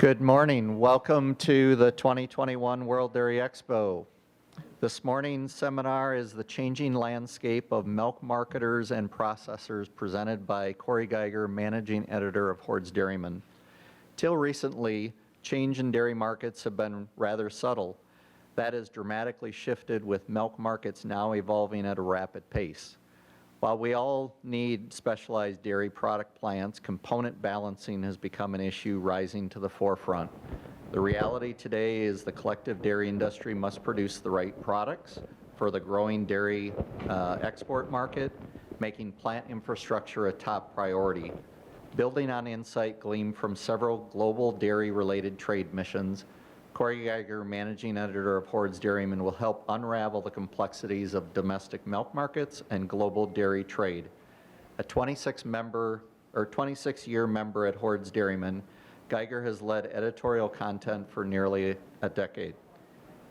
Good morning. Welcome to the 2021 World Dairy Expo. This morning's seminar is the changing landscape of milk marketers and processors, presented by Corey Geiger, managing editor of Hoard's Dairyman. Till recently, change in dairy markets have been rather subtle. That has dramatically shifted, with milk markets now evolving at a rapid pace. While we all need specialized dairy product plants, component balancing has become an issue rising to the forefront. The reality today is the collective dairy industry must produce the right products for the growing dairy export market, making plant infrastructure a top priority. Building on insight gleaned from several global dairy-related trade missions, Corey Geiger, managing editor of Hoard's Dairyman, will help unravel the complexities of domestic milk markets and global dairy trade. A 26-year member at Hoard's Dairyman, Geiger has led editorial content for nearly a decade.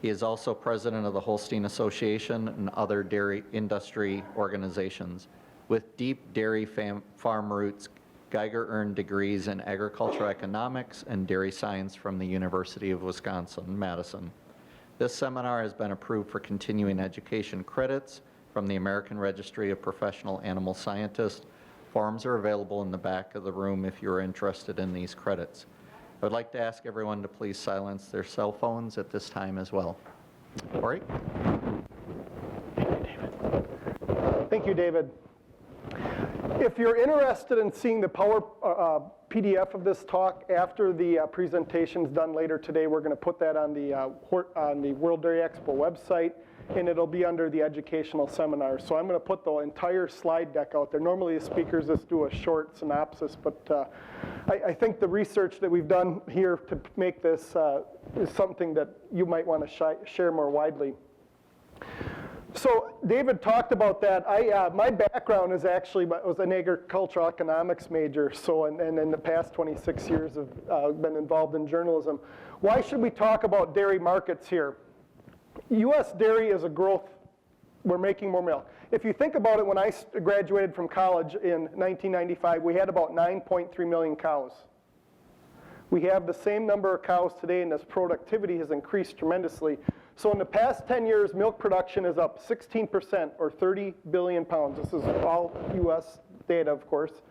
He is also president of the Holstein Association and other dairy industry organizations. With deep dairy farm roots, Geiger earned degrees in agricultural economics and dairy science from the University of Wisconsin-Madison. This seminar has been approved for continuing education credits from the American Registry of Professional Animal Scientists. Forms are available in the back of the room if you're interested in these credits. I would like to ask everyone to please silence their cell phones at this time as well. Corey? Thank you, David. If you're interested in seeing the power PDF of this talk after the presentation is done later today, we're going to put that on the World Dairy Expo website, and it'll be under the educational seminar. So I'm going to put the entire slide deck out there. Normally the speakers just do a short synopsis, but I think the research that we've done here to make this is something that you might want to share more widely. So David talked about that. My background is actually, I was an agricultural economics major, so and in the past 26 years I've been involved in journalism. Why should we talk about dairy markets here? U.S. dairy is a growth. We're making more milk. If you think about it, when I graduated from college in 1995, we had about 9.3 million cows. We have the same number of cows today, and this productivity has increased tremendously. So in the past 10 years, milk production is up 16%, or 30 billion pounds. This is all U.S. data, of course.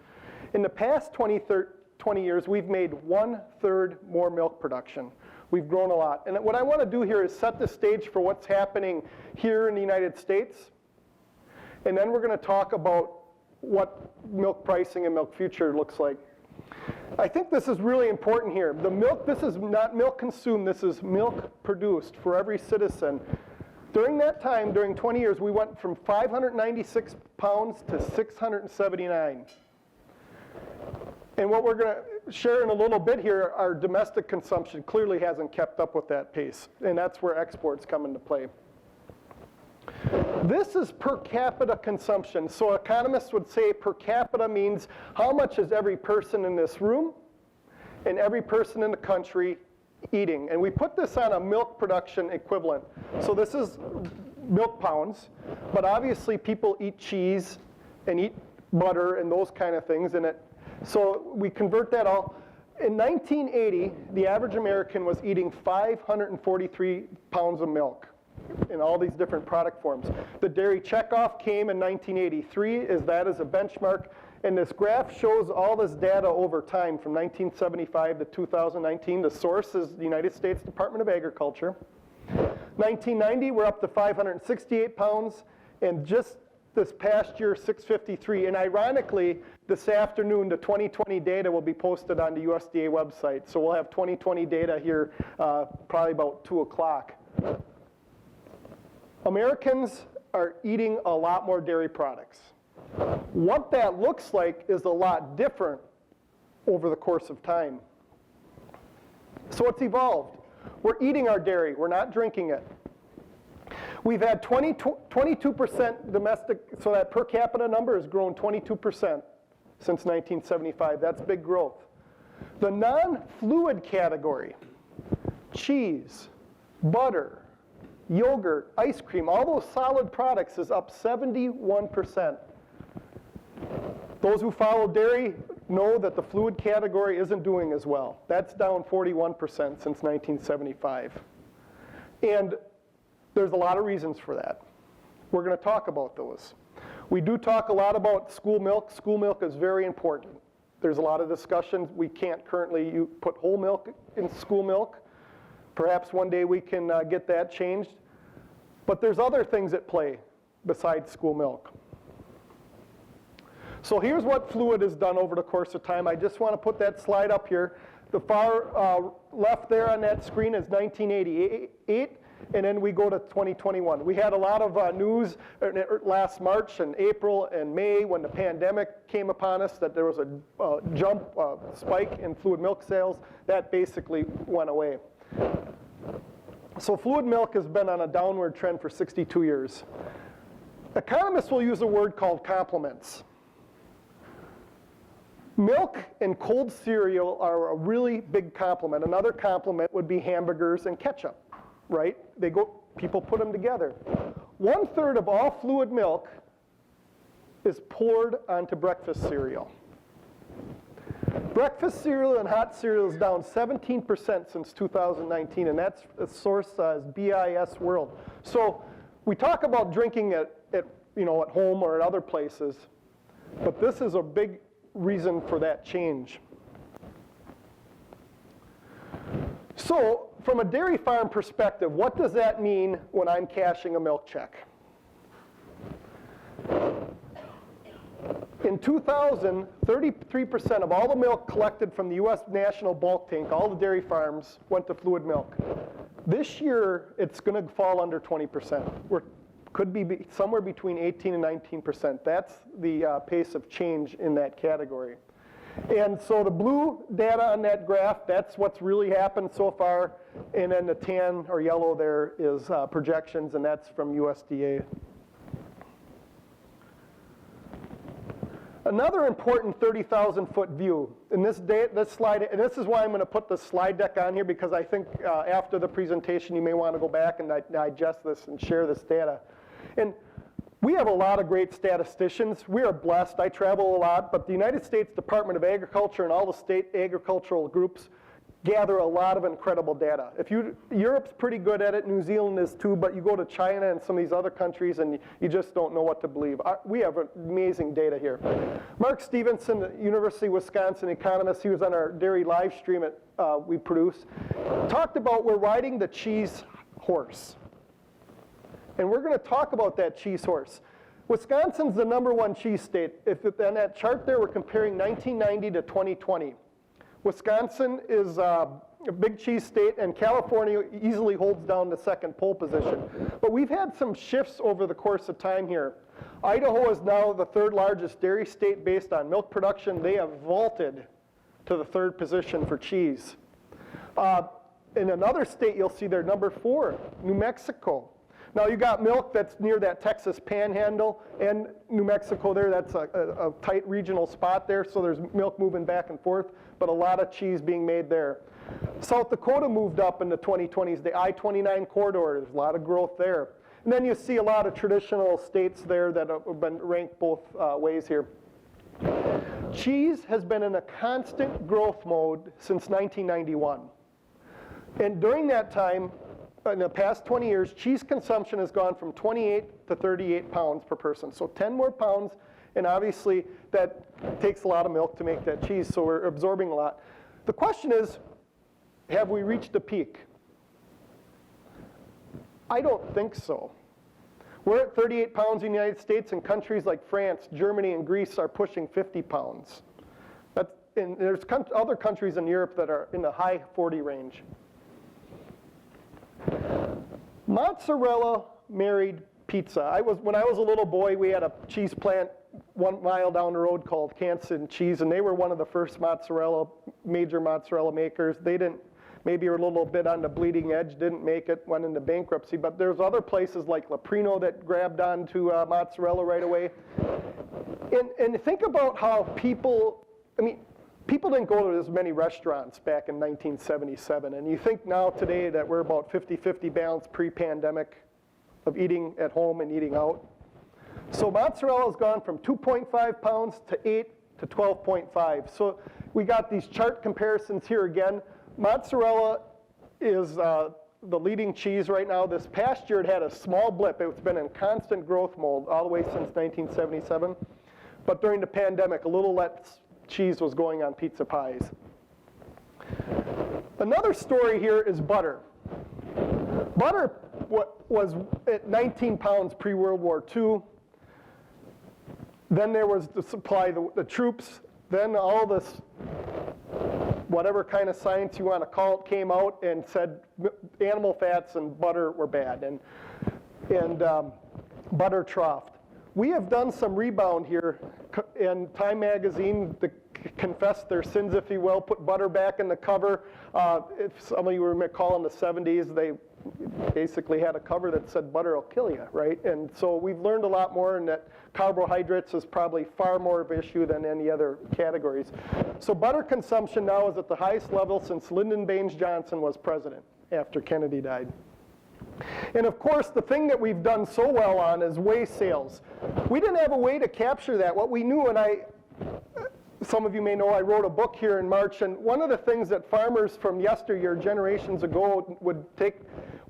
In the past 20 years, we've made 1/3 more milk production. We've grown a lot. And what I want to do here is set the stage for what's happening here in the United States. And then we're going to talk about what milk pricing and milk future looks like. I think this is really important here. The milk, this is not milk consumed, this is milk produced for every citizen. During that time, during 20 years, we went from 596 pounds to 679. And what we're going to share in a little bit here, our domestic consumption clearly hasn't kept up with that pace, and that's where exports come into play. This is per capita consumption. So economists would say per capita means how much is every person in this room and every person in the country eating. And we put this on a milk production equivalent. So this is milk pounds, but obviously people eat cheese and eat butter and those kind of things. So we convert that all. In 1980, the average American was eating 543 pounds of milk in all these different product forms. The dairy checkoff came in 1983, as a benchmark, and this graph shows all this data over time from 1975 to 2019. The source is the United States Department of Agriculture. 1990, we're up to 568 pounds, and just this past year, 653. And ironically, this afternoon, the 2020 data will be posted on the USDA website. So we'll have 2020 data here probably about 2 o'clock. Americans are eating a lot more dairy products. What that looks like is a lot different over the course of time. So it's evolved. We're eating our dairy, we're not drinking it. We've had 22% domestic, so that per capita number has grown 22% since 1975. That's big growth. The non-fluid category, cheese, butter, yogurt, ice cream, all those solid products is up 71%. Those who follow dairy know that the fluid category isn't doing as well. That's down 41% since 1975. And there's a lot of reasons for that. We're going to talk about those. We do talk a lot about school milk. School milk is very important. There's a lot of discussions. We can't currently put whole milk in school milk. Perhaps one day we can get that changed. But there's other things at play besides school milk. So here's what fluid has done over the course of time. I just want to put that slide up here. The far left there on that screen is 1988, and then we go to 2021. We had a lot of news last March and April and May when the pandemic came upon us that there was a spike in fluid milk sales. That basically went away. So fluid milk has been on a downward trend for 62 years. Economists will use a word called complements. Milk and cold cereal are a really big complement. Another complement would be hamburgers and ketchup, right? People put them together. 1/3 of all fluid milk is poured onto breakfast cereal. Breakfast cereal and hot cereal is down 17% since 2019, and that's a source is BIS World. So we talk about drinking at home or at other places, but this is a big reason for that change. So from a dairy farm perspective, what does that mean when I'm cashing a milk check? In 2000, 33% of all the milk collected from the U.S. National Bulk Tank, all the dairy farms, went to fluid milk. This year, it's going to fall under 20%. Could be somewhere between 18 and 19%. That's the pace of change in that category. And so the blue data on that graph, that's what's really happened so far. And then the tan or yellow there is projections, and that's from USDA. Another important 30,000-foot view in this slide, and this is why I'm going to put the slide deck on here, because I think after the presentation you may want to go back and digest this and share this data. And we have a lot of great statisticians. We are blessed. I travel a lot, but the United States Department of Agriculture and all the state agricultural groups gather a lot of incredible data. Europe's pretty good at it, New Zealand is too, but you go to China and some of these other countries and you just don't know what to believe. We have amazing data here. Mark Stevenson, the University of Wisconsin economist, he was on our dairy live stream we produce, talked about we're riding the cheese horse. And we're going to talk about that cheese horse. Wisconsin's the #1 cheese state. On that chart there, we're comparing 1990 to 2020. Wisconsin is a big cheese state, and California easily holds down the second pole position. But we've had some shifts over the course of time here. Idaho is now the 3rd largest dairy state based on milk production. They have vaulted to the 3rd position for cheese. In another state, you'll see they're #4, New Mexico. Now you got milk that's near that Texas panhandle, and New Mexico there, that's a tight regional spot there, so there's milk moving back and forth, but a lot of cheese being made there. South Dakota moved up in the 2020s, the I-29 corridor, there's a lot of growth there. And then you see a lot of traditional states there that have been ranked both ways here. Cheese has been in a constant growth mode since 1991. And during that time, in the past 20 years, cheese consumption has gone from 28 to 38 pounds per person. So 10 more pounds, and obviously that takes a lot of milk to make that cheese, so we're absorbing a lot. The question is, have we reached a peak? I don't think so. We're at 38 pounds in the United States, and countries like France, Germany, and Greece are pushing 50 pounds. And there's other countries in Europe that are in the high 40 range. Mozzarella married pizza. When I was a little boy, we had a cheese plant 1 mile down the road called Canson Cheese, and they were one of the first major mozzarella makers. They maybe were a little bit on the bleeding edge, didn't make it, went into bankruptcy, but there's other places like Leprino that grabbed onto mozzarella right away. And think about how people didn't go to as many restaurants back in 1977, and you think now today that we're about 50-50 balance pre-pandemic of eating at home and eating out. So mozzarella has gone from 2.5 pounds to 8 to 12.5. So we got these chart comparisons here again. Mozzarella is the leading cheese right now. This past year it had a small blip. It's been in constant growth mode all the way since 1977. But during the pandemic, a little less cheese was going on pizza pies. Another story here is butter. Butter was at 19 pounds pre-World War II. Then there was the supply, the troops. Then all this, whatever kind of science you want to call it, came out and said animal fats and butter were bad, and butter troughed. We have done some rebound here, and Time Magazine confessed their sins, if you will, put butter back in the cover. If some of you recall in the 70s, they basically had a cover that said butter will kill you, right? And so we've learned a lot more, and that carbohydrates is probably far more of an issue than any other categories. So butter consumption now is at the highest level since Lyndon Baines Johnson was president after Kennedy died. And of course, the thing that we've done so well on is whey sales. We didn't have a way to capture that. What we knew, and some of you may know I wrote a book here in March, and one of the things that farmers from yesteryear, generations ago, would take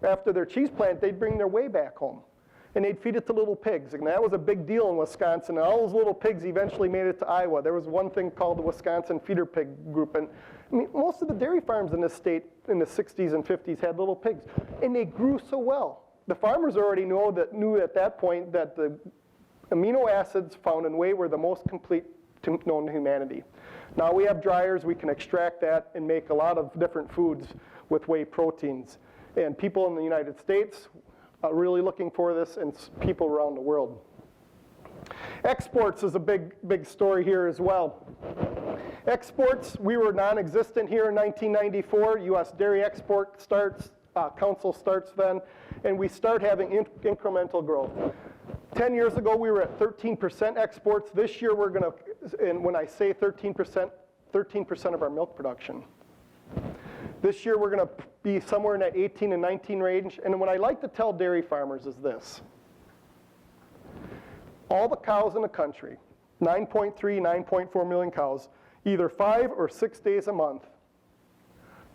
after their cheese plant, they'd bring their whey back home. And they'd feed it to little pigs. And that was a big deal in Wisconsin. And all those little pigs eventually made it to Iowa. There was one thing called the Wisconsin Feeder Pig Group. And I mean, most of the dairy farms in this state in the 60s and 50s had little pigs. And they grew so well. The farmers already knew at that point that the amino acids found in whey were the most complete known to humanity. Now we have dryers, we can extract that and make a lot of different foods with whey proteins. And people in the United States are really looking for this, and people around the world. Exports is a big story here as well. Exports, we were non-existent here in 1994. U.S. Dairy Export Council starts then, and we start having incremental growth. 10 years ago, we were at 13% exports. This year, we're going to, and when I say 13%, 13% of our milk production. This year, we're going to be somewhere in that 18 and 19 range. And what I like to tell dairy farmers is this. All the cows in the country, 9.3, 9.4 million cows, either 5 or 6 days a month,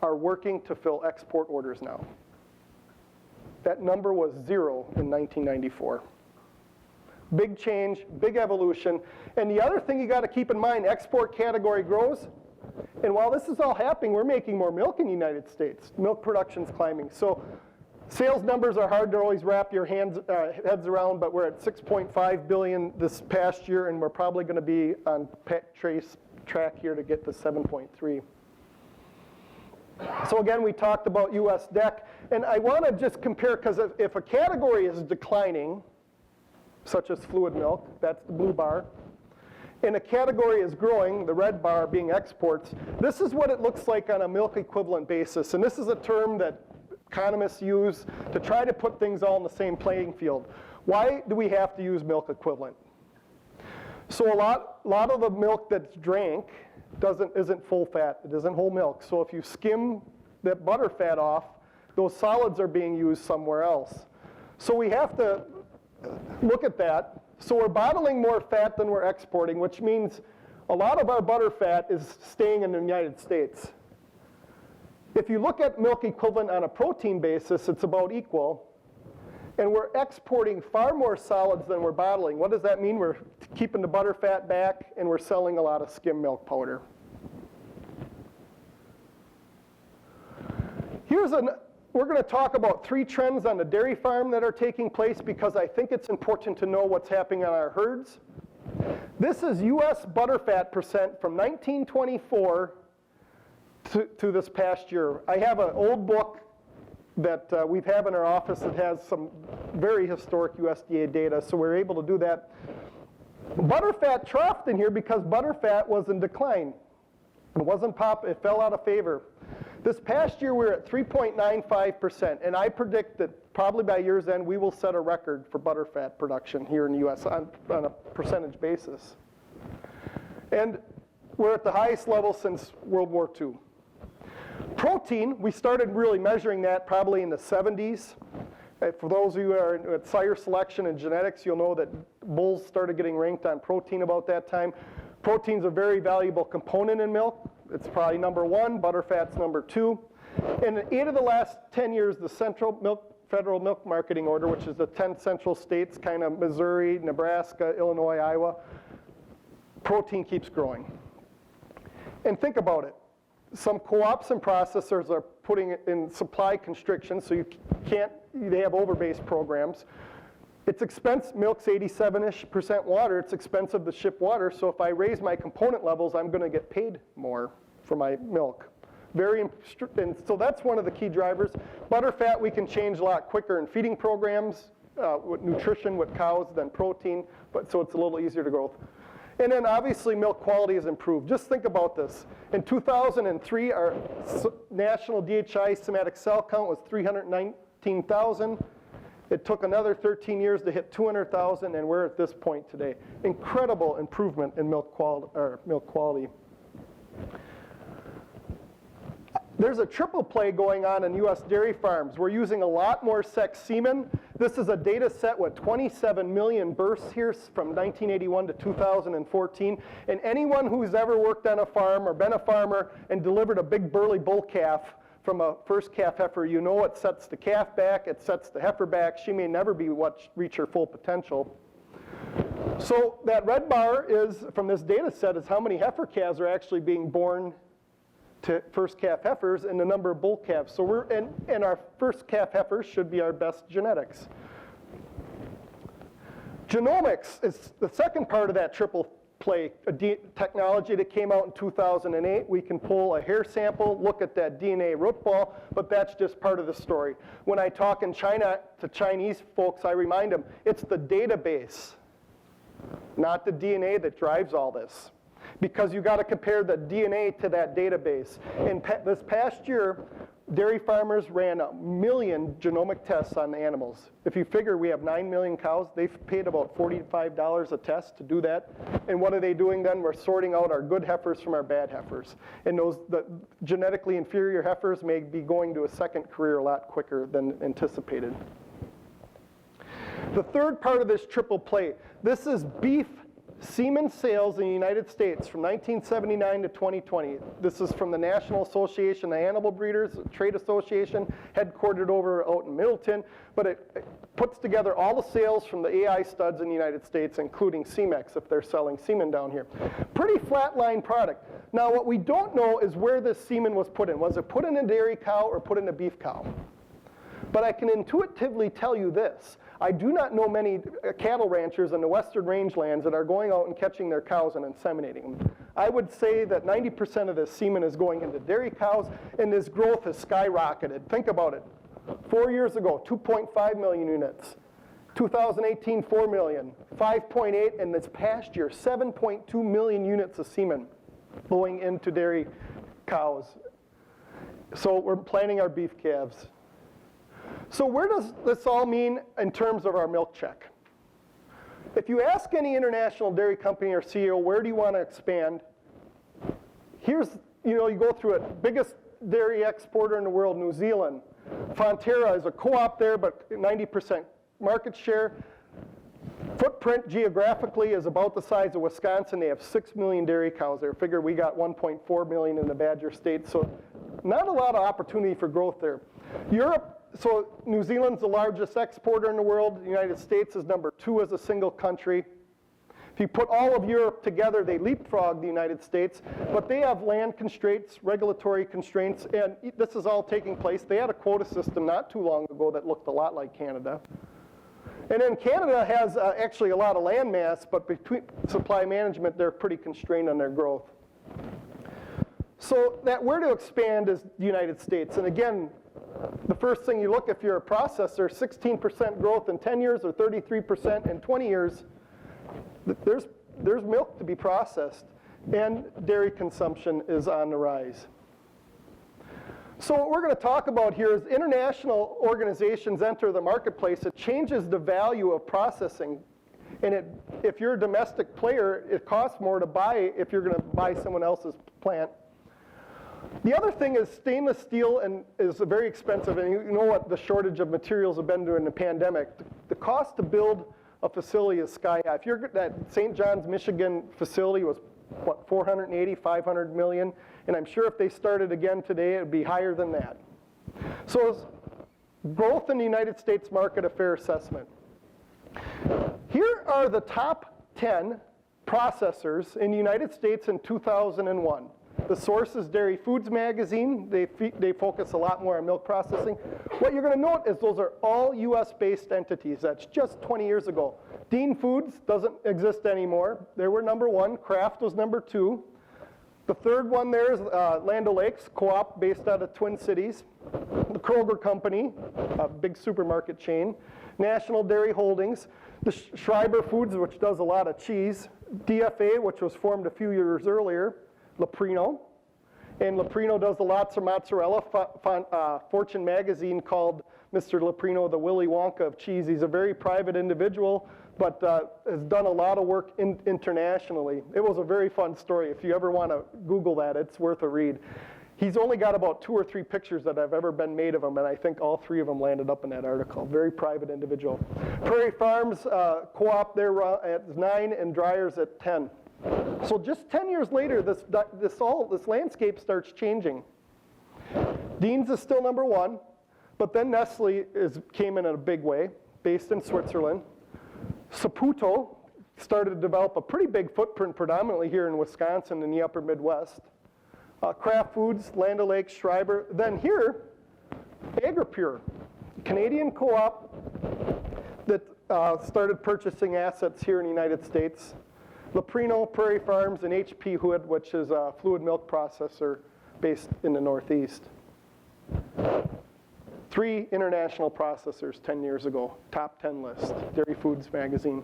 are working to fill export orders now. That number was 0 in 1994. Big change, big evolution. And the other thing you got to keep in mind, export category grows. And while this is all happening, we're making more milk in the United States. Milk production's climbing. So sales numbers are hard to always wrap your heads around, but we're at 6.5 billion this past year, and we're probably going to be on track here to get to 7.3. So again, we talked about US DEC, and I want to just compare, because if a category is declining, such as fluid milk, that's the blue bar, and a category is growing, the red bar being exports, this is what it looks like on a milk equivalent basis. And this is a term that economists use to try to put things all in the same playing field. Why do we have to use milk equivalent? So a lot of the milk that's drank isn't full fat, it isn't whole milk. So if you skim that butter fat off, those solids are being used somewhere else. So we have to look at that. So we're bottling more fat than we're exporting, which means a lot of our butter fat is staying in the United States. If you look at milk equivalent on a protein basis, it's about equal. And we're exporting far more solids than we're bottling. What does that mean? We're keeping the butter fat back, and we're selling a lot of skim milk powder. We're going to talk about 3 trends on the dairy farm that are taking place, because I think it's important to know what's happening on our herds. This is U.S. butterfat percent from 1924 to this past year. I have an old book that we have in our office that has some very historic USDA data, so we're able to do that. Butterfat troughed in here because butterfat was in decline. It fell out of favor. This past year, we were at 3.95%, and I predict that probably by year's end, we will set a record for butterfat production here in the U.S. on a percentage basis. And we're at the highest level since World War II. Protein, we started really measuring that probably in the 70s. For those of you who are at sire selection and genetics, you'll know that bulls started getting ranked on protein about that time. Protein's a very valuable component in milk. It's probably number one, butterfat's number two. And in 8 of the last 10 years, the Federal Milk Marketing Order, which is the 10 central states, kind of Missouri, Nebraska, Illinois, Iowa, protein keeps growing. And think about it. Some co-ops and processors are putting it in supply constrictions, so they have over-based programs. It's expensive, milk's 87-ish% water, it's expensive to ship water, so if I raise my component levels, I'm gonna get paid more for my milk. And so that's one of the key drivers. Butterfat we can change a lot quicker in feeding programs, with nutrition with cows than protein, so it's a little easier to grow. And then obviously milk quality has improved. Just think about this. In 2003, our national DHI somatic cell count was 319,000. It took another 13 years to hit 200,000, and we're at this point today. Incredible improvement in milk quality. There's a triple play going on in US dairy farms. We're using a lot more sex semen. This is a data set with 27 million births here from 1981 to 2014. And anyone who's ever worked on a farm or been a farmer and delivered a big burly bull calf from a first calf heifer, you know it sets the calf back, it sets the heifer back. She may never reach her full potential. So that red bar is, from this data set, is how many heifer calves are actually being born to first calf heifers and the number of bull calves. So and our first calf heifers should be our best genetics. Genomics is the second part of that triple play, technology that came out in 2008. We can pull a hair sample, look at that DNA root ball, but that's just part of the story. When I talk in China to Chinese folks, I remind them, it's the database, not the DNA that drives all this. Because you got to compare the DNA to that database. And this past year, dairy farmers ran 1 million genomic tests on the animals. If you figure we have 9 million cows, they've paid about $45 a test to do that. And what are they doing then? We're sorting out our good heifers from our bad heifers. And the genetically inferior heifers may be going to a second career a lot quicker than anticipated. The third part of this triple play, this is beef semen sales in the United States from 1979 to 2020. This is from the National Association of Animal Breeders, Trade Association, headquartered over out in Middleton, but it puts together all the sales from the AI studs in the United States, including CMEX, if they're selling semen down here. Pretty flatline product. Now what we don't know is where this semen was put in. Was it put in a dairy cow or put in a beef cow? But I can intuitively tell you this. I do not know many cattle ranchers in the western rangelands that are going out and catching their cows and inseminating them. I would say that 90% of this semen is going into dairy cows, and this growth has skyrocketed. Think about it. 4 years ago, 2.5 million units. 2018, 4 million. 5.8, and this past year, 7.2 million units of semen going into dairy cows. So we're planting our beef calves. So where does this all mean in terms of our milk check? If you ask any international dairy company or CEO, where do you want to expand? Here's, you go through it. Biggest dairy exporter in the world, New Zealand. Fonterra is a co-op there, but 90% market share. Footprint geographically is about the size of Wisconsin. They have 6 million dairy cows there. Figure we got 1.4 million in the Badger State. So not a lot of opportunity for growth there. Europe, so New Zealand's the largest exporter in the world. The United States is number 2 as a single country. If you put all of Europe together, they leapfrog the United States, but they have land constraints, regulatory constraints, and this is all taking place. They had a quota system not too long ago that looked a lot like Canada. And then Canada has actually a lot of land mass, but between supply management, they're pretty constrained on their growth. So that where to expand is the United States. And again, the first thing you look, if you're a processor, 16% growth in 10 years or 33% in 20 years, there's milk to be processed, and dairy consumption is on the rise. So what we're going to talk about here is international organizations enter the marketplace. It changes the value of processing. And if you're a domestic player, it costs more to buy if you're going to buy someone else's plant. The other thing is stainless steel is very expensive, and you know what the shortage of materials have been during the pandemic. The cost to build a facility is sky high. If you're that St. John's, Michigan facility was what, 480, 500 million, and I'm sure if they started again today, it would be higher than that. So growth in the United States market, a fair assessment. Here are the top 10 processors in the United States in 2001. The source is Dairy Foods magazine. They focus a lot more on milk processing. What you're going to note is those are all US-based entities. That's just 20 years ago. Dean Foods doesn't exist anymore. They were number one. Kraft was number two. The third one there is Land O'Lakes, co-op based out of Twin Cities. The Kroger Company, a big supermarket chain. National Dairy Holdings. The Schreiber Foods, which does a lot of cheese. DFA, which was formed a few years earlier. Leprino. And Leprino does lots of mozzarella. Fortune magazine called Mr. Leprino the Willy Wonka of cheese. He's a very private individual, but has done a lot of work internationally. It was a very fun story. If you ever want to Google that, it's worth a read. He's only got about 2 or 3 pictures that have ever been made of him, and I think all 3 of them landed up in that article. Very private individual. Prairie Farms co-op there at 9 and Dryers at 10. So just 10 years later, this landscape starts changing. Dean's is still number one, but then Nestle came in a big way, based in Switzerland. Saputo started to develop a pretty big footprint predominantly here in Wisconsin in the upper Midwest. Kraft Foods, Land O'Lakes, Schreiber. Then here, Agropur, Canadian co-op that started purchasing assets here in the United States. Leprino, Prairie Farms, and HP Hoard, which is a fluid milk processor based in the Northeast. 3 international processors 10 years ago, top 10 list, Dairy Foods magazine.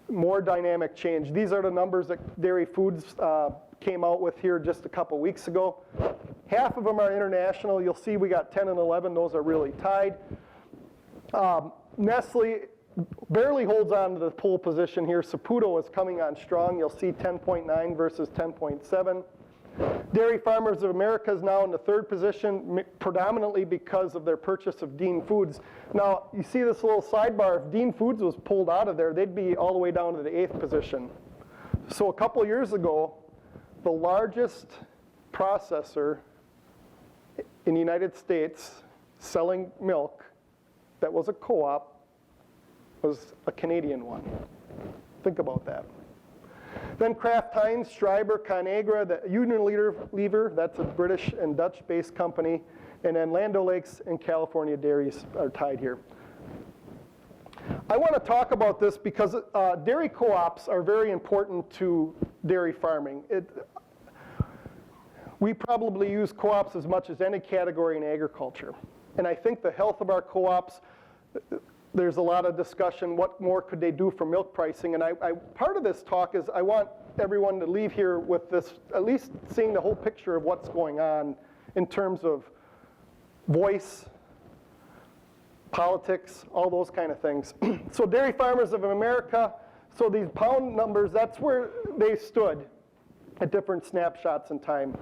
More dynamic change. These are the numbers that Dairy Foods came out with here just a couple weeks ago. Half of them are international. You'll see we got 10 and 11. Those are really tied. Nestle barely holds on to the pole position here. Saputo is coming on strong. You'll see 10.9 versus 10.7. Dairy Farmers of America is now in the 3rd position, predominantly because of their purchase of Dean Foods. Now, you see this little sidebar. If Dean Foods was pulled out of there, they'd be all the way down to the 8th position. So a couple years ago, the largest processor in the United States selling milk that was a co-op was a Canadian one. Think about that. Then Kraft Heinz, Schreiber, Conagra, the Unilever, that's a British and Dutch-based company, and then Land O'Lakes and California Dairies are tied here. I want to talk about this because dairy co-ops are very important to dairy farming. We probably use co-ops as much as any category in agriculture. And I think the health of our co-ops, there's a lot of discussion, what more could they do for milk pricing? And part of this talk is I want everyone to leave here with this, at least seeing the whole picture of what's going on in terms of voice, politics, all those kind of things. So Dairy Farmers of America, so these pound numbers, that's where they stood at different snapshots in time.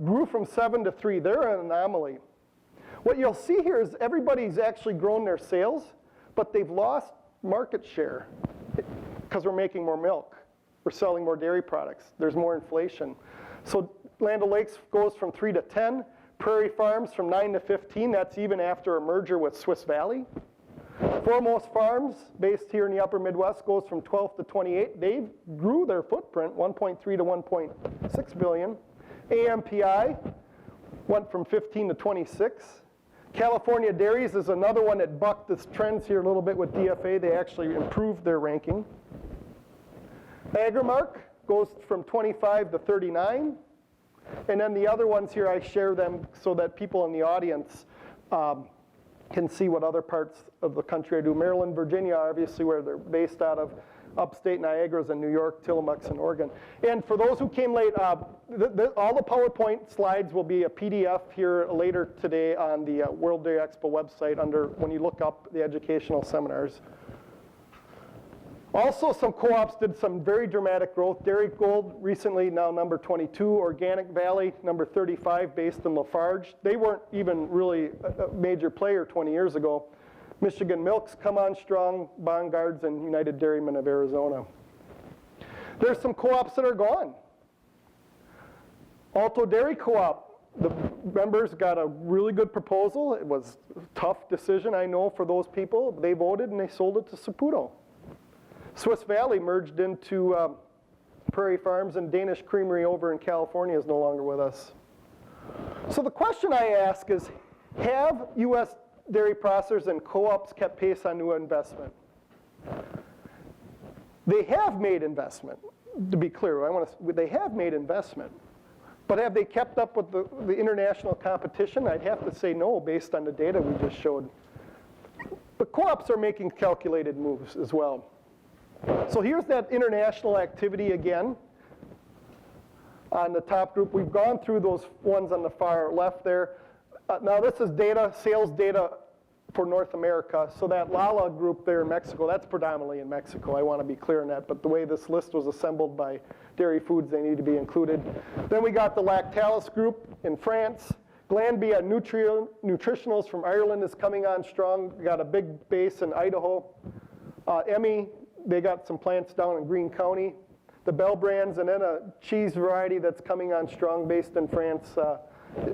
Grew from 7 to 3, they're an anomaly. What you'll see here is everybody's actually grown their sales, but they've lost market share because we're making more milk. We're selling more dairy products. There's more inflation. So Land O'Lakes goes from 3 to 10. Prairie Farms from 9 to 15. That's even after a merger with Swiss Valley. Foremost Farms, based here in the upper Midwest, goes from 12 to 28. They grew their footprint, 1.3 to 1.6 billion. AMPI went from 15 to 26. California Dairies is another one that bucked this trends here a little bit with DFA. They actually improved their ranking. Agrimark goes from 25 to 39. And then the other ones here, I share them so that people in the audience can see what other parts of the country I do. Maryland, Virginia, obviously, where they're based out of. Upstate Niagara's in New York, Tillamook's in Oregon. And for those who came late, all the PowerPoint slides will be a PDF here later today on the World Dairy Expo website when you look up the educational seminars. Also, some co-ops did some very dramatic growth. Dairy Gold recently now number 22, Organic Valley number 35 based in Lafarge. They weren't even really a major player 20 years ago. Michigan Milk's come on strong, Bongards, and United Dairyman of Arizona. There's some co-ops that are gone. Alto Dairy Co-op, the members got a really good proposal. It was a tough decision, I know, for those people. They voted and they sold it to Saputo. Swiss Valley merged into Prairie Farms, and Danish Creamery over in California is no longer with us. So the question I ask is, have U.S. dairy processors and co-ops kept pace on new investment? They have made investment, to be clear. They have made investment. But have they kept up with the international competition? I'd have to say no, based on the data we just showed. But co-ops are making calculated moves as well. So here's that international activity again. On the top group, we've gone through those ones on the far left there. Now this is data, sales data for North America. So that Lala group there in Mexico, that's predominantly in Mexico. I want to be clear on that. But the way this list was assembled by Dairy Foods, they need to be included. Then we got the Lactalis group in France. Glanbia Nutritionals from Ireland is coming on strong. We got a big base in Idaho. Emmy, they got some plants down in Greene County. The Bell Brands, and then a cheese variety that's coming on strong based in France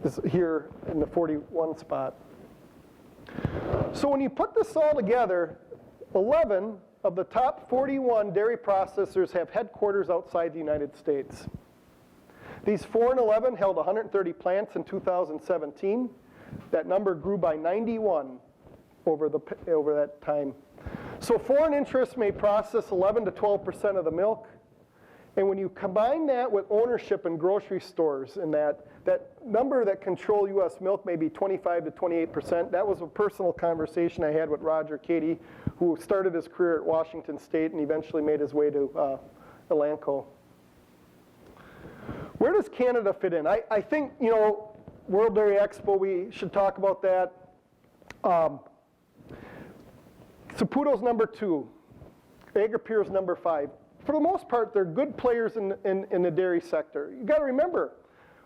is here in the 41 spot. So when you put this all together, 11 of the top 41 dairy processors have headquarters outside the United States. These 4 and 11 held 130 plants in 2017. That number grew by 91 over that time. So foreign interests may process 11 to 12% of the milk. And when you combine that with ownership in grocery stores, and that number that control U.S. milk may be 25 to 28%. That was a personal conversation I had with Roger Cady, who started his career at Washington State and eventually made his way to Elanco. Where does Canada fit in? I think, World Dairy Expo, we should talk about that. Saputo's number 2. Agripur's number 5. For the most part, they're good players in the dairy sector. You got to remember,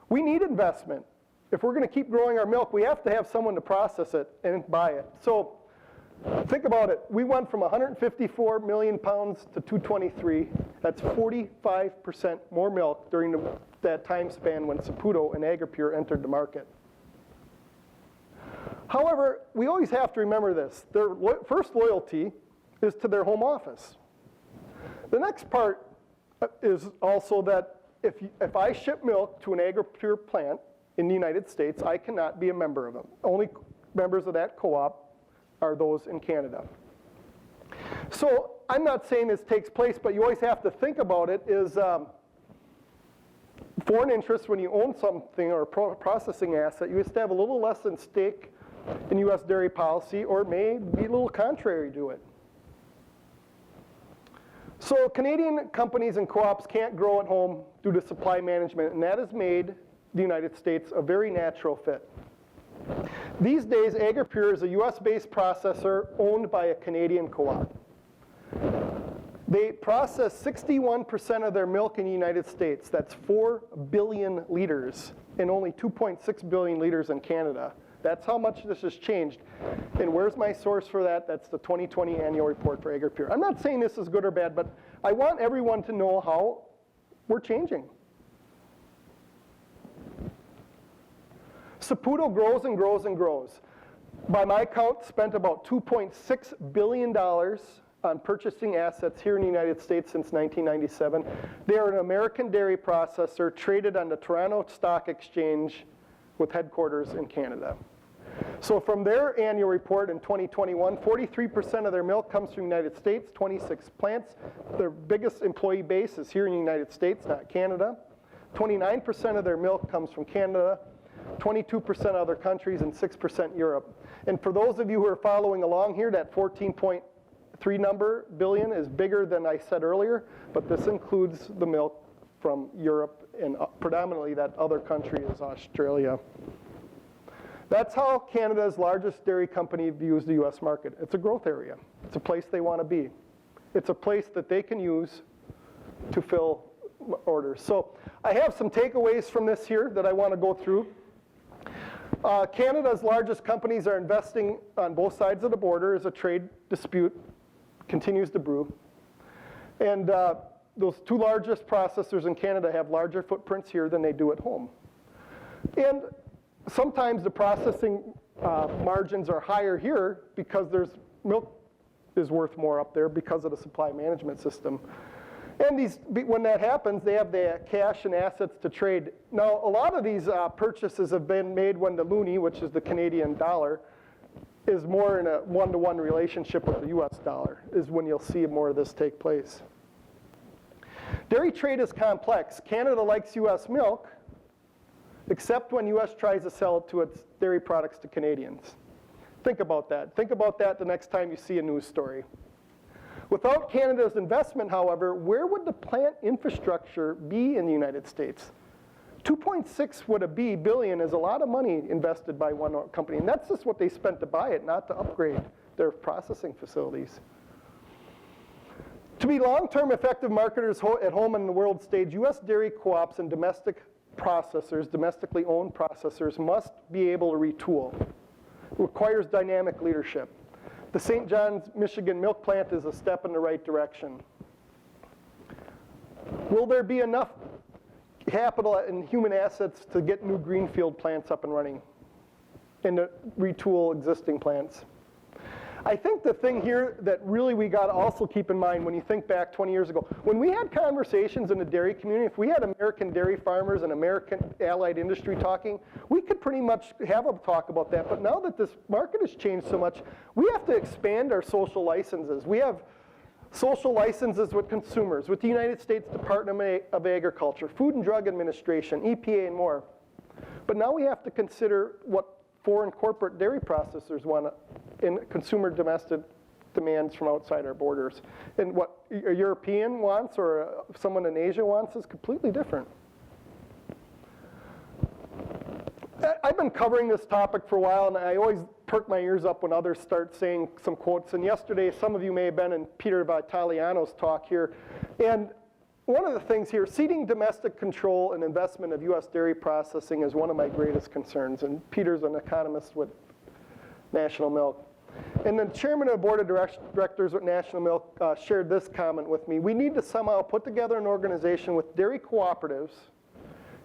we need investment. If we're going to keep growing our milk, we have to have someone to process it and buy it. So think about it. We went from 154 million pounds to 223. That's 45% more milk during that time span when Saputo and Agropur entered the market. However, we always have to remember this. Their first loyalty is to their home office. The next part is also that if I ship milk to an Agropur plant in the United States, I cannot be a member of them. Only members of that co-op are those in Canada. So I'm not saying this takes place, but you always have to think about it is foreign interests when you own something or a processing asset, you used to have a little less than stake in U.S. dairy policy, or it may be a little contrary to it. So Canadian companies and co-ops can't grow at home due to supply management, and that has made the United States a very natural fit. These days, Agropur is a US-based processor owned by a Canadian co-op. They process 61% of their milk in the United States. That's 4 billion liters, and only 2.6 billion liters in Canada. That's how much this has changed. And where's my source for that? That's the 2020 annual report for Agropur. I'm not saying this is good or bad, but I want everyone to know how we're changing. Saputo grows and grows and grows. By my count, spent about $2.6 billion on purchasing assets here in the United States since 1997. They are an American dairy processor traded on the Toronto Stock Exchange with headquarters in Canada. So from their annual report in 2021, 43% of their milk comes from the United States, 26 plants. Their biggest employee base is here in the United States, not Canada. 29% of their milk comes from Canada, 22% other countries, and 6% Europe. And for those of you who are following along here, that 14.3 billion is bigger than I said earlier, but this includes the milk from Europe, and predominantly that other country is Australia. That's how Canada's largest dairy company views the US market. It's a growth area. It's a place they want to be. It's a place that they can use to fill orders. So I have some takeaways from this here that I want to go through. Canada's largest companies are investing on both sides of the border as a trade dispute continues to brew. And those two largest processors in Canada have larger footprints here than they do at home. And sometimes the processing margins are higher here because there's milk is worth more up there because of the supply management system. And when that happens, they have the cash and assets to trade. Now, a lot of these purchases have been made when the loonie, which is the Canadian dollar, is more in a one-to-one relationship with the US dollar, is when you'll see more of this take place. Dairy trade is complex. Canada likes US milk, except when US tries to sell it to its dairy products to Canadians. Think about that. Think about that the next time you see a news story. Without Canada's investment, however, where would the plant infrastructure be in the United States? 2.6 billion is a lot of money invested by one company, and that's just what they spent to buy it, not to upgrade their processing facilities. To be long-term effective marketers at home and in the world stage, US dairy co-ops and domestic processors, domestically owned processors, must be able to retool. It requires dynamic leadership. The St. John's, Michigan milk plant is a step in the right direction. Will there be enough capital and human assets to get new greenfield plants up and running and to retool existing plants? I think the thing here that really we got to also keep in mind when you think back 20 years ago, when we had conversations in the dairy community, if we had American dairy farmers and American allied industry talking, we could pretty much have a talk about that. But now that this market has changed so much, we have to expand our social licenses. We have social licenses with consumers, with the United States Department of Agriculture, Food and Drug Administration, EPA, and more. But now we have to consider what foreign corporate dairy processors want in consumer domestic demands from outside our borders. And what a European wants or someone in Asia wants is completely different. I've been covering this topic for a while, and I always perk my ears up when others start saying some quotes. And yesterday, some of you may have been in Peter Vitaliano's talk here. And one of the things here, ceding domestic control and investment of US dairy processing is one of my greatest concerns. And Peter's an economist with National Milk. And the chairman of the board of directors with National Milk shared this comment with me. We need to somehow put together an organization with dairy cooperatives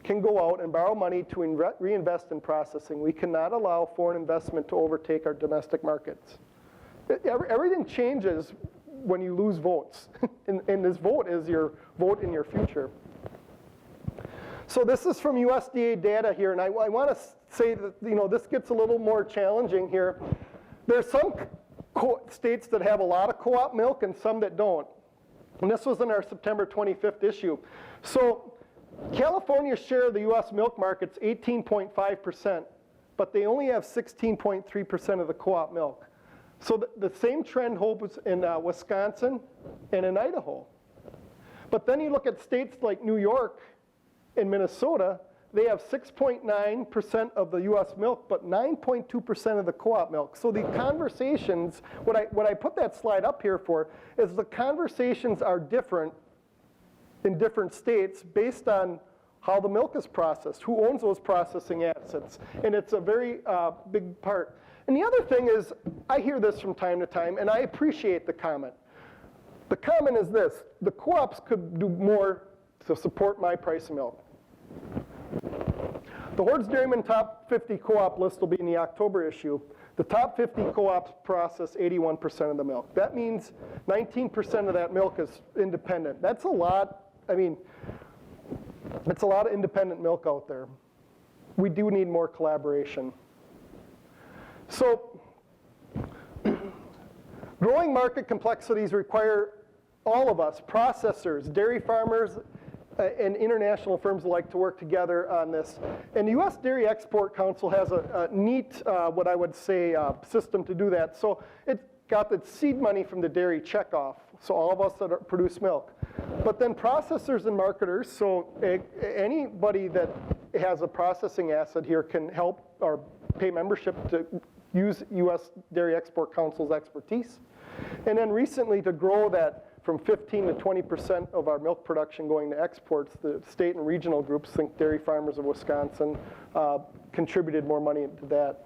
can go out and borrow money to reinvest in processing. We cannot allow foreign investment to overtake our domestic markets. Everything changes when you lose votes. and this vote is your vote in your future. So this is from USDA data here, and I want to say that this gets a little more challenging here. There's some states that have a lot of co-op milk and some that don't. And this was in our September 25th issue. So California's share of the US milk market's 18.5%, but they only have 16.3% of the co-op milk. So the same trend holds in Wisconsin and in Idaho. But then you look at states like New York and Minnesota, they have 6.9% of the US milk, but 9.2% of the co-op milk. So the conversations, what I put that slide up here for, is the conversations are different in different states based on how the milk is processed, who owns those processing assets, and it's a very big part. And the other thing is, I hear this from time to time, and I appreciate the comment. The comment is this: the co-ops could do more to support my price of milk. The Hoard's Dairyman Top 50 Co-op list will be in the October issue. The top 50 co-ops process 81% of the milk. That means 19% of that milk is independent. That's a lot. I mean, it's a lot of independent milk out there. We do need more collaboration. So, growing market complexities require all of us, processors, dairy farmers, and international firms alike to work together on this. And the U.S. Dairy Export Council has a neat, what I would say, system to do that. So it got the seed money from the dairy checkoff, so all of us that produce milk. But then processors and marketers, so anybody that has a processing asset here can help or pay membership to use U.S. Dairy Export Council's expertise. And then recently, to grow that from 15 to 20% of our milk production going to exports, the state and regional groups, think Dairy Farmers of Wisconsin, contributed more money to that.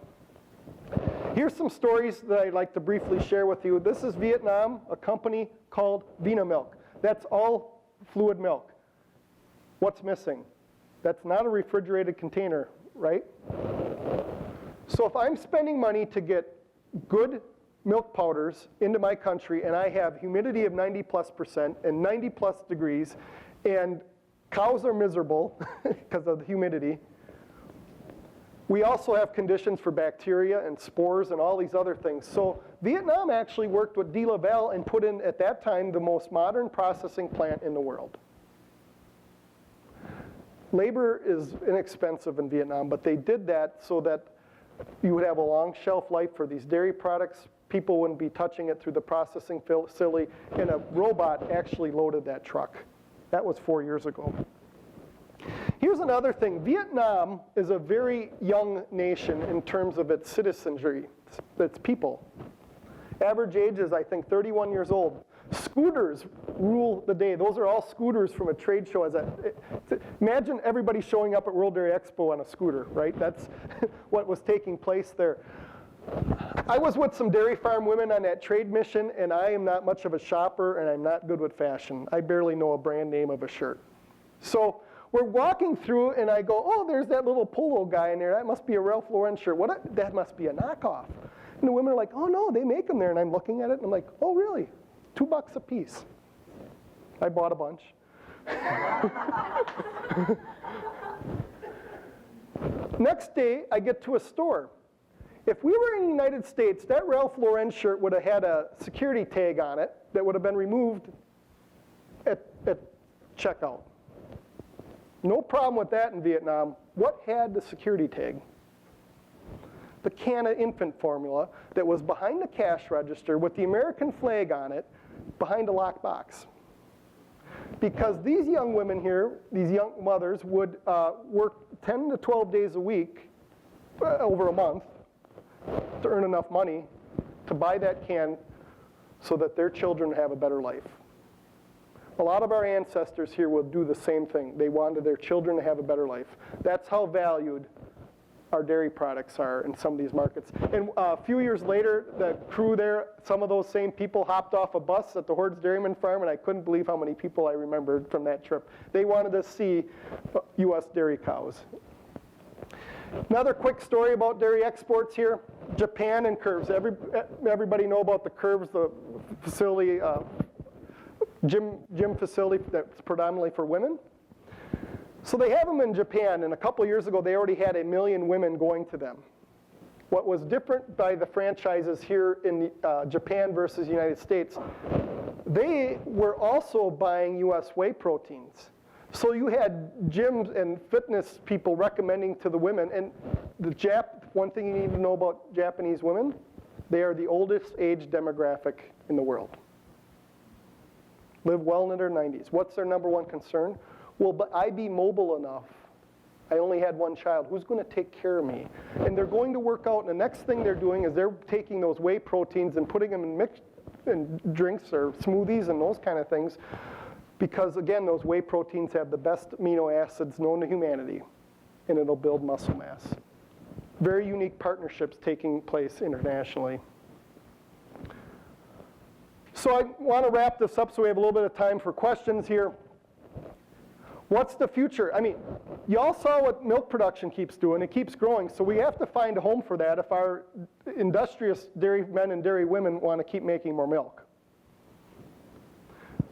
Here's some stories that I'd like to briefly share with you. This is Vietnam, a company called Vina Milk. That's all fluid milk. What's missing? That's not a refrigerated container, right? So if I'm spending money to get good milk powders into my country and I have humidity of 90+% and 90+ degrees and cows are miserable because of the humidity, we also have conditions for bacteria and spores and all these other things. So Vietnam actually worked with De La Valle and put in, at that time, the most modern processing plant in the world. Labor is inexpensive in Vietnam, but they did that so that you would have a long shelf life for these dairy products. People wouldn't be touching it through the processing facility, and a robot actually loaded that truck. That was 4 years ago. Here's another thing. Vietnam is a very young nation in terms of its citizenry, its people. Average age is, I think, 31 years old. Scooters rule the day. Those are all scooters from a trade show. Imagine everybody showing up at World Dairy Expo on a scooter, right? That's what was taking place there. I was with some dairy farm women on that trade mission, and I am not much of a shopper, and I'm not good with fashion. I barely know a brand name of a shirt. So we're walking through, and I go, oh, there's that little polo guy in there. That must be a Ralph Lauren shirt. That must be a knockoff. And the women are like, oh, no, they make them there. And I'm looking at it, and I'm like, oh, really? $2 a piece. I bought a bunch. Next day, I get to a store. If we were in the United States, that Ralph Lauren shirt would have had a security tag on it that would have been removed at checkout. No problem with that in Vietnam. What had the security tag? The can of infant formula that was behind the cash register with the American flag on it behind a locked box. Because these young women here, these young mothers, would work 10 to 12 days a week over a month to earn enough money to buy that can so that their children have a better life. A lot of our ancestors here will do the same thing. They wanted their children to have a better life. That's how valued our dairy products are in some of these markets. And a few years later, the crew there, some of those same people hopped off a bus at the Hoard's Dairyman farm, and I couldn't believe how many people I remembered from that trip. They wanted to see U.S. dairy cows. Another quick story about dairy exports here. Japan and curves. Everybody know about the curves, the facility, gym facility that's predominantly for women. So they have them in Japan, and a couple years ago they already had 1 million women going to them. What was different by the franchises here in Japan versus the United States, they were also buying US whey proteins. So you had gyms and fitness people recommending to the women, and one thing you need to know about Japanese women, they are the oldest age demographic in the world. Live well into their 90s. What's their number one concern? Will I be mobile enough? I only had one child. Who's going to take care of me? And they're going to work out, and the next thing they're doing is they're taking those whey proteins and putting them in drinks or smoothies and those kind of things, because, again, those whey proteins have the best amino acids known to humanity, and it'll build muscle mass. Very unique partnerships taking place internationally. So I want to wrap this up so we have a little bit of time for questions here. What's the future? I mean, you all saw what milk production keeps doing. It keeps growing, so we have to find a home for that if our industrious dairy men and dairy women want to keep making more milk.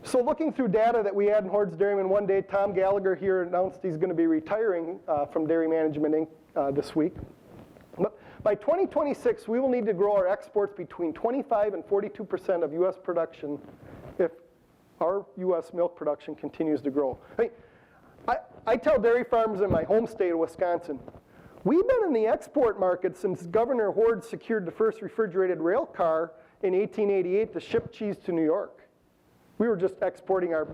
So looking through data that we had in Hoard's Dairyman one day, Tom Gallagher here announced he's going to be retiring from Dairy Management Inc. This week. But by 2026, we will need to grow our exports between 25 and 42% of U.S. production if our U.S. milk production continues to grow. I tell dairy farmers in my home state of Wisconsin, we've been in the export market since Governor Hoard secured the first refrigerated rail car in 1888 to ship cheese to New York. We were just exporting our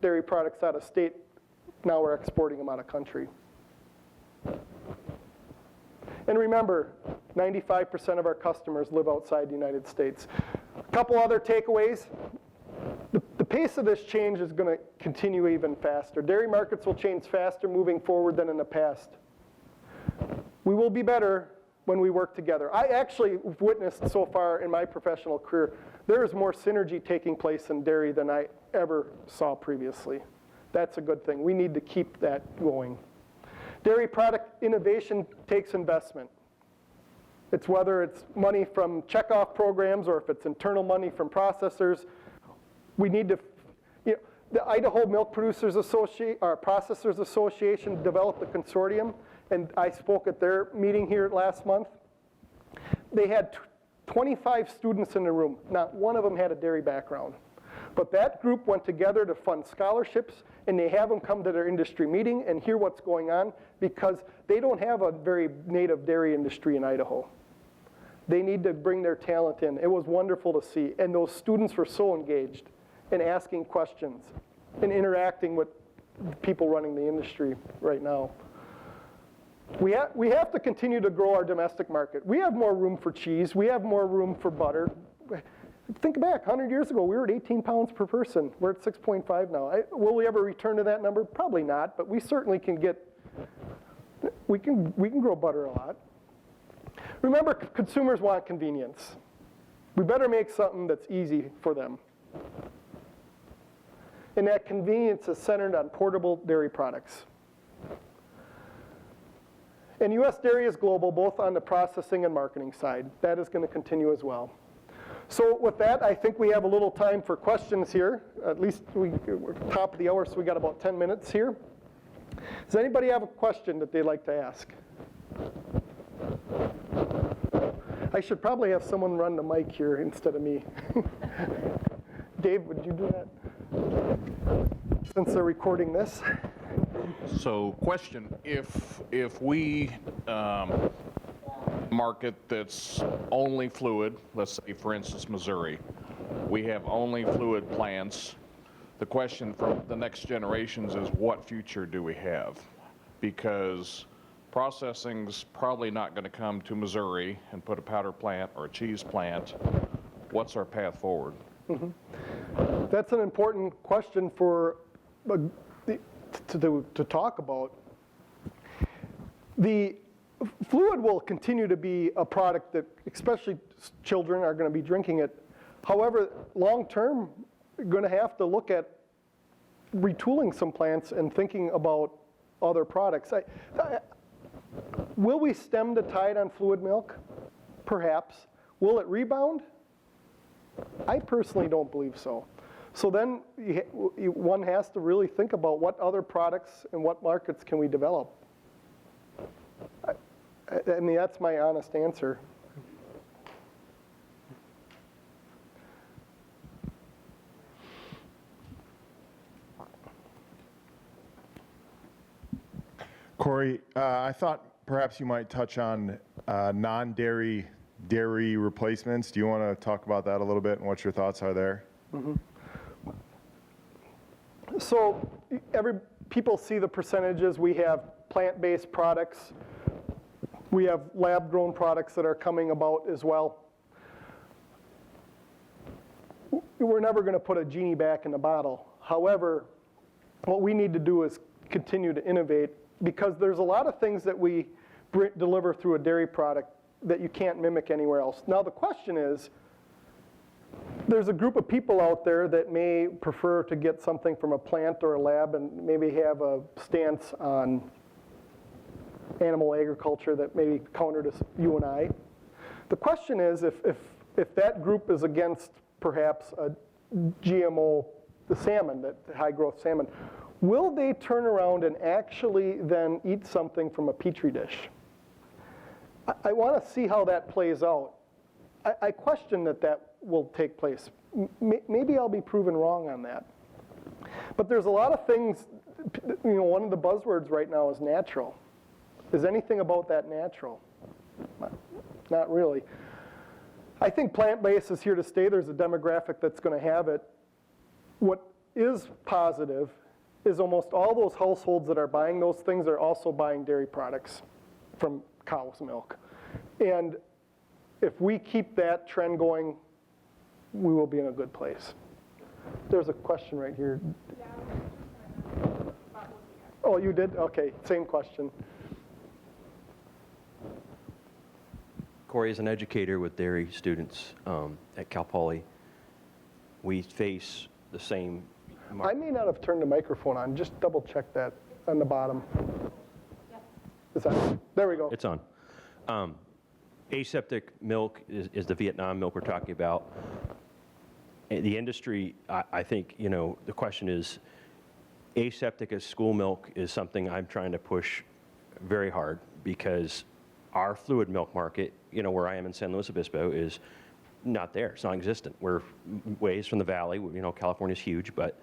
dairy products out of state. Now we're exporting them out of country. And remember, 95% of our customers live outside the United States. A couple other takeaways. The pace of this change is going to continue even faster. Dairy markets will change faster moving forward than in the past. We will be better when we work together. I actually witnessed so far in my professional career, there is more synergy taking place in dairy than I ever saw previously. That's a good thing. We need to keep that going. Dairy product innovation takes investment. It's whether it's money from checkoff programs or if it's internal money from processors. We need to, the Idaho Milk Producers Processors Association developed a consortium, and I spoke at their meeting here last month. They had 25 students in the room. Not one of them had a dairy background. But that group went together to fund scholarships, and they have them come to their industry meeting and hear what's going on, because they don't have a very native dairy industry in Idaho. They need to bring their talent in. It was wonderful to see, and those students were so engaged in asking questions and interacting with people running the industry right now. We have to continue to grow our domestic market. We have more room for cheese. We have more room for butter. Think back, 100 years ago, we were at 18 pounds per person. We're at 6.5 now. Will we ever return to that number? Probably not, but we certainly can we can grow butter a lot. Remember, consumers want convenience. We better make something that's easy for them. And that convenience is centered on portable dairy products. And U.S. dairy is global, both on the processing and marketing side. That is going to continue as well. So with that, I think we have a little time for questions here. At least we're top of the hour, so we got about 10 minutes here. Does anybody have a question that they'd like to ask? I should probably have someone run the mic here instead of me. Dave, would you do that? Since they're recording this. So question, if we market that's only fluid, let's say for instance Missouri, we have only fluid plants, the question for the next generations is what future do we have? Because processing's probably not going to come to Missouri and put a powder plant or a cheese plant. What's our path forward? Mm-hmm. That's an important question for to talk about. The fluid will continue to be a product that especially children are going to be drinking it. However, long term, you're going to have to look at retooling some plants and thinking about other products. Will we stem the tide on fluid milk? Perhaps. Will it rebound? I personally don't believe so. So then one has to really think about what other products and what markets can we develop. I mean, that's my honest answer. Corey, I thought perhaps you might touch on non-dairy dairy replacements. Do you want to talk about that a little bit and what your thoughts are there? Mm-hmm. So people see the percentages. We have plant-based products. We have lab-grown products that are coming about as well. We're never going to put a genie back in the bottle. However, what we need to do is continue to innovate, because there's a lot of things that we deliver through a dairy product that you can't mimic anywhere else. Now the question is, there's a group of people out there that may prefer to get something from a plant or a lab and maybe have a stance on animal agriculture that may be counter to you and I. The question is, if that group is against perhaps a GMO, the salmon, that high growth salmon, will they turn around and actually then eat something from a petri dish? I want to see how that plays out. I question that will take place. Maybe I'll be proven wrong on that. But there's a lot of things, one of the buzzwords right now is natural. Is anything about that natural? Not really. I think plant-based is here to stay. There's a demographic that's going to have it. What is positive is almost all those households that are buying those things are also buying dairy products from cow's milk. And if we keep that trend going, we will be in a good place. There's a question right here. Oh, you did? Okay, same question. Corey, as an educator with dairy students at Cal Poly, we face the same I may not have turned the microphone on. Just double check that on the bottom. Is that, there we go. It's on. Aseptic milk is the Vietnam milk we're talking about. The industry, I think, you know, the question is, aseptic as school milk is something I'm trying to push very hard because our fluid milk market, you know, where I am in San Luis Obispo is not there. It's non-existent. We're ways from the valley. You know, California's huge, but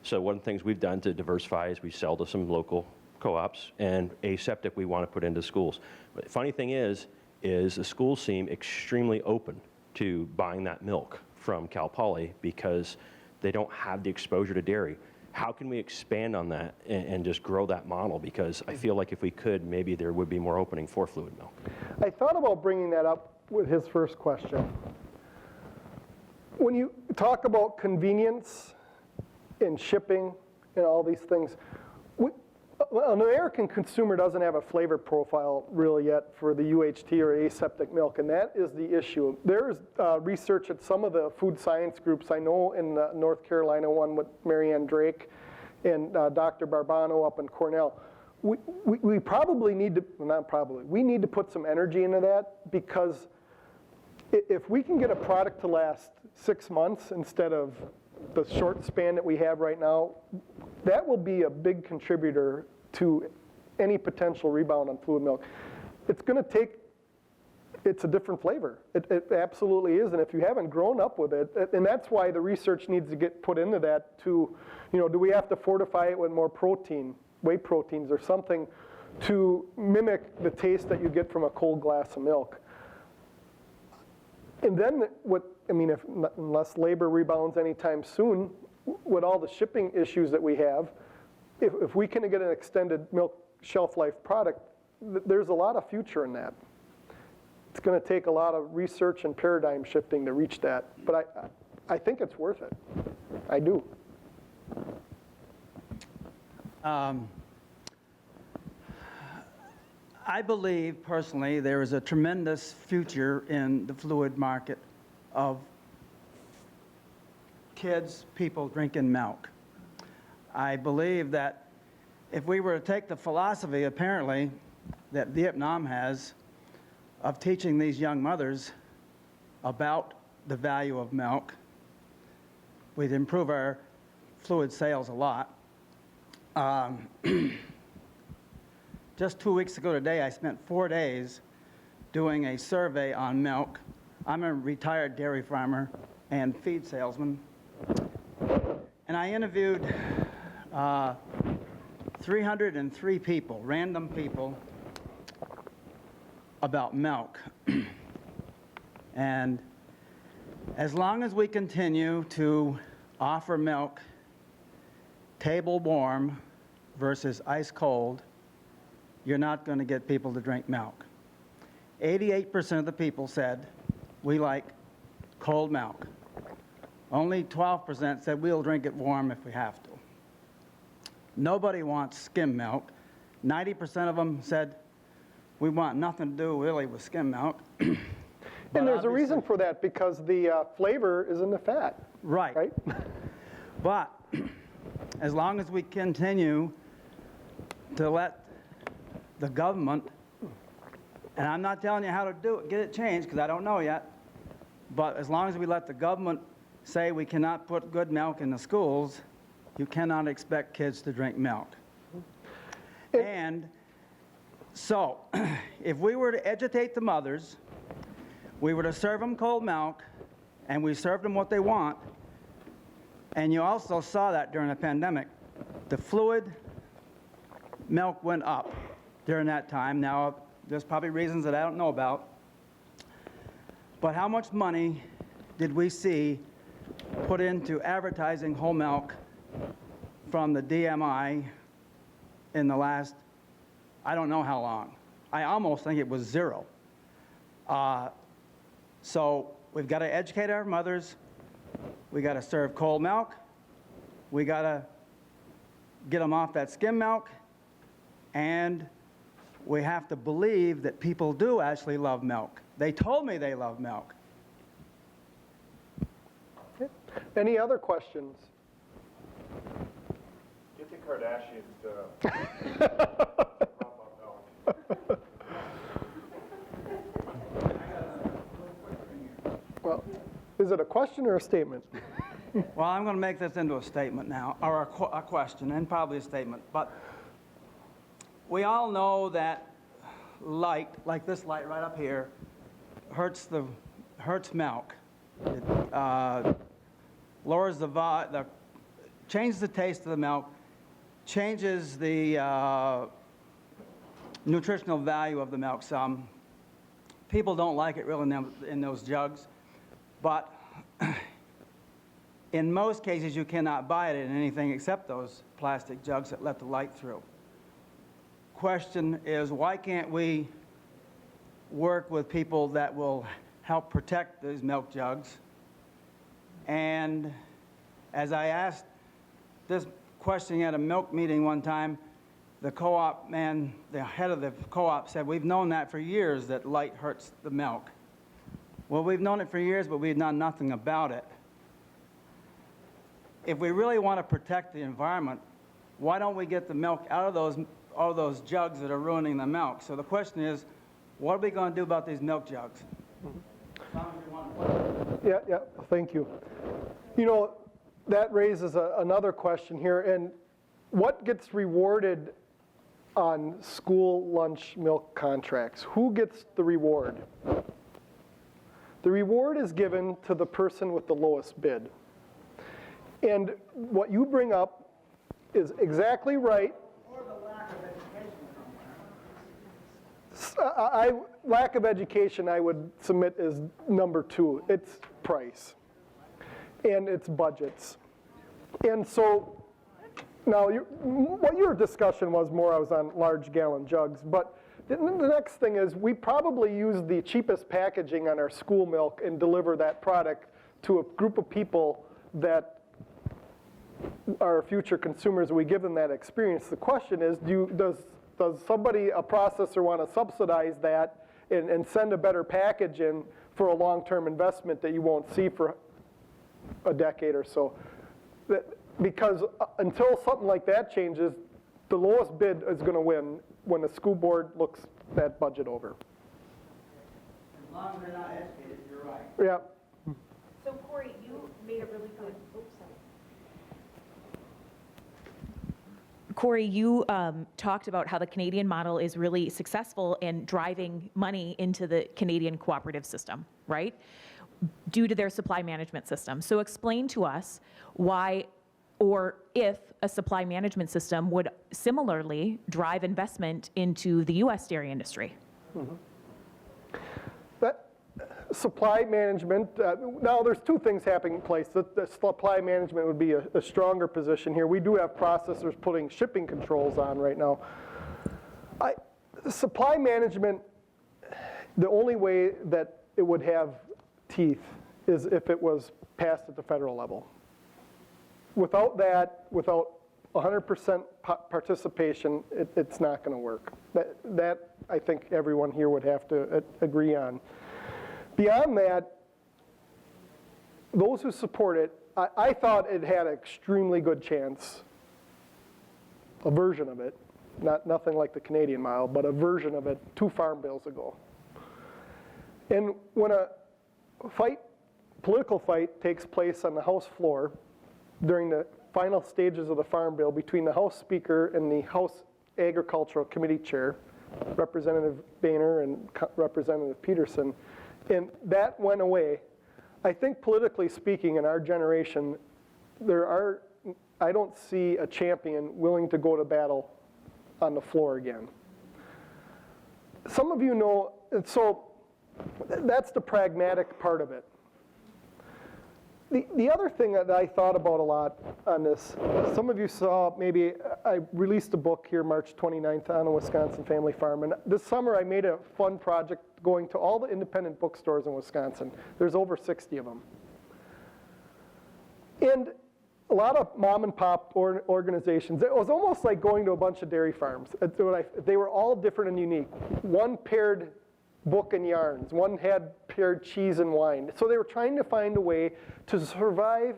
so one of the things we've done to diversify is we sell to some local co-ops, and aseptic we want to put into schools. But the funny thing is the schools seem extremely open to buying that milk from Cal Poly because they don't have the exposure to dairy. How can we expand on that and just grow that model? Because I feel like if we could, maybe there would be more opening for fluid milk. I thought about bringing that up with his first question. When you talk about convenience and shipping and all these things, an American consumer doesn't have a flavor profile really yet for the UHT or aseptic milk, and that is the issue. There's research at some of the food science groups. I know in the North Carolina one with Marianne Drake and Dr. Barbano up in Cornell. We probably need to, well, not probably, we need to put some energy into that, because if we can get a product to last 6 months instead of the short span that we have right now, that will be a big contributor to any potential rebound on fluid milk. It's going to take, it's a different flavor. It absolutely is, and if you haven't grown up with it, and that's why the research needs to get put into that to, you know, do we have to fortify it with more protein, whey proteins or something to mimic the taste that you get from a cold glass of milk? And then unless labor rebounds anytime soon, with all the shipping issues that we have, if we can get an extended milk shelf life product, there's a lot of future in that. It's going to take a lot of research and paradigm shifting to reach that, but I think it's worth it. I do. I believe personally there is a tremendous future in the fluid market of kids, people drinking milk. I believe that if we were to take the philosophy, apparently, that Vietnam has of teaching these young mothers about the value of milk, we'd improve our fluid sales a lot. Just 2 weeks ago today, I spent 4 days doing a survey on milk. I'm a retired dairy farmer and feed salesman. And I interviewed 303 people, random people, about milk. And as long as we continue to offer milk table warm versus ice cold, you're not going to get people to drink milk. 88% of the people said, we like cold milk. Only 12% said we'll drink it warm if we have to. Nobody wants skim milk. 90% of them said, we want nothing to do really with skim milk. And there's a reason for that, because the flavor is in the fat. Right. Right? But as long as we continue to let the government, and I'm not telling you how to do it, get it changed, because I don't know yet, but as long as we let the government say we cannot put good milk in the schools, you cannot expect kids to drink milk. And so, if we were to educate the mothers, we were to serve them cold milk, and we served them what they want, and you also saw that during the pandemic, the fluid milk went up during that time. Now, there's probably reasons that I don't know about, but how much money did we see put into advertising whole milk from the DMI in the last, I don't know how long. I almost think it was zero. So we've got to educate our mothers. We got to serve cold milk. We got to get them off that skim milk. And we have to believe that people do actually love milk. They told me they love milk. Any other questions? Well, is it a question or a statement? Well, I'm going to make this into a statement now, or a question, and probably a statement. But we all know that light, like this light right up here, hurts milk. It lowers changes the taste of the milk, changes the nutritional value of the milk some. People don't like it really in those jugs, but in most cases you cannot buy it in anything except those plastic jugs that let the light through. Question is, why can't we work with people that will help protect these milk jugs? And as I asked this question at a milk meeting one time, the co-op man, the head of the co-op said, we've known that for years, that light hurts the milk. Well, we've known it for years, but we've done nothing about it. If we really want to protect the environment, why don't we get the milk out of those jugs that are ruining the milk? So the question is, what are we going to do about these milk jugs? Yeah, thank you. You know, that raises another question here, and what gets rewarded on school lunch milk contracts? Who gets the reward? The reward is given to the person with the lowest bid. And what you bring up is exactly right. Or the lack of education. Lack of education, I would submit, is number 2. It's price, and it's budgets. And so, now, what your discussion was more, I was on large gallon jugs, but the next thing is we probably use the cheapest packaging on our school milk and deliver that product to a group of people that are future consumers. We give them that experience. The question is, does somebody, a processor, want to subsidize that and send a better package in for a long-term investment that you won't see for a decade or so? Because until something like that changes, the lowest bid is going to win when the school board looks that budget over. As long as they're not educated, you're right. Yeah. So Corey, you made a really good, Corey, you talked about how the Canadian model is really successful in driving money into the Canadian cooperative system, right? Due to their supply management system. So explain to us why, or if a supply management system would similarly drive investment into the U.S. dairy industry. Mm-hmm. That supply management, now there's 2 things happening in place. The supply management would be a stronger position here. We do have processors putting shipping controls on right now. Supply management, the only way that it would have teeth is if it was passed at the federal level. Without that, without 100% participation, it's not going to work. That I think everyone here would have to agree on. Beyond that, those who support it, I thought it had an extremely good chance, a version of it, nothing like the Canadian model, but a version of it 2 farm bills ago. And when a political fight takes place on the House floor during the final stages of the farm bill between the House Speaker and the House Agricultural Committee Chair, Representative Boehner and Representative Peterson, and that went away. I think politically speaking, in our generation, I don't see a champion willing to go to battle on the floor again. Some of you know, and so that's the pragmatic part of it. The other thing that I thought about a lot on this, some of you saw, maybe I released a book here March 29th on a Wisconsin family farm, and this summer I made a fun project going to all the independent bookstores in Wisconsin. There's over 60 of them. And a lot of mom and pop organizations, it was almost like going to a bunch of dairy farms. They were all different and unique. One paired book and yarns. One had paired cheese and wine. So they were trying to find a way to survive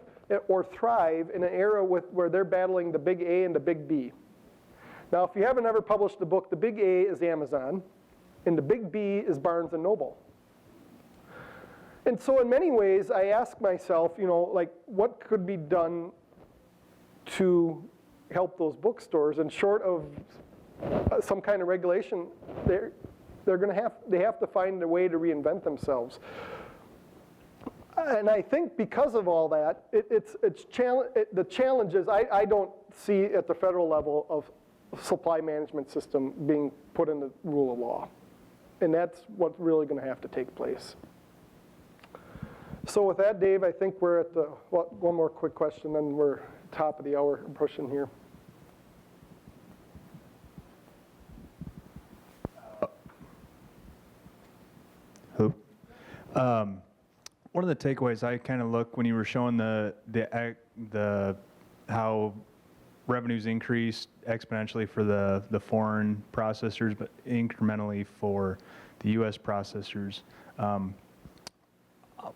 or thrive in an era where they're battling the big A and the big B. Now, if you haven't ever published a book, the big A is Amazon, and the big B is Barnes & Noble. And so in many ways, I ask myself, like, what could be done to help those bookstores? And short of some kind of regulation, they have to find a way to reinvent themselves. And I think because of all that, the challenge is I don't see at the federal level of supply management system being put in the rule of law. And that's what's really going to have to take place. So with that, Dave, I think we're at one more quick question, then we're top of the hour pushing here. Who? One of the takeaways I kind of look when you were showing the how revenues increased exponentially for the foreign processors, but incrementally for the U.S. processors.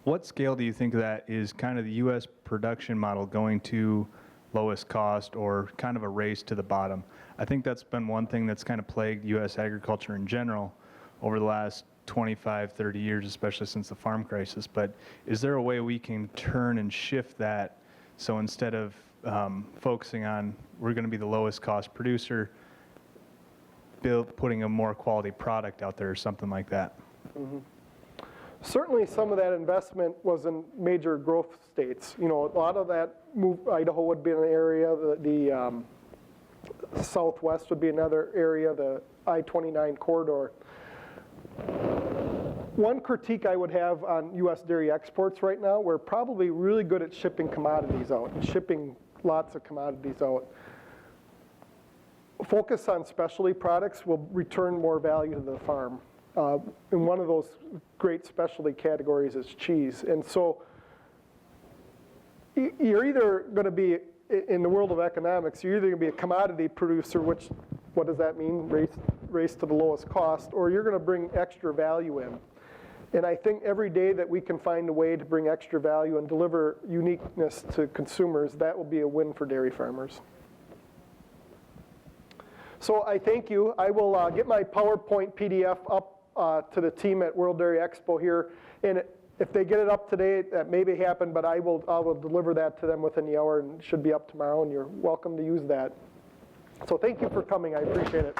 What scale do you think that is kind of the U.S. production model going to lowest cost or kind of a race to the bottom? I think that's been one thing that's kind of plagued U.S. agriculture in general over the last 25, 30 years, especially since the farm crisis. But is there a way we can turn and shift that so instead of focusing on we're going to be the lowest cost producer, putting a more quality product out there or something like that? Mm-hmm. Certainly some of that investment was in major growth states. A lot of that Idaho would be an area, the Southwest would be another area, the I-29 corridor. One critique I would have on U.S. dairy exports right now, we're probably really good at shipping commodities out and shipping lots of commodities out. Focus on specialty products will return more value to the farm. And one of those great specialty categories is cheese. And so you're either going to be, in the world of economics, you're either going to be a commodity producer, which, what does that mean? Race to the lowest cost, or you're going to bring extra value in. And I think every day that we can find a way to bring extra value and deliver uniqueness to consumers, that will be a win for dairy farmers. So I thank you. I will get my PowerPoint PDF up to the team at World Dairy Expo here. And if they get it up today, that may happen, but I will deliver that to them within the hour and it should be up tomorrow, and you're welcome to use that. So thank you for coming. I appreciate it.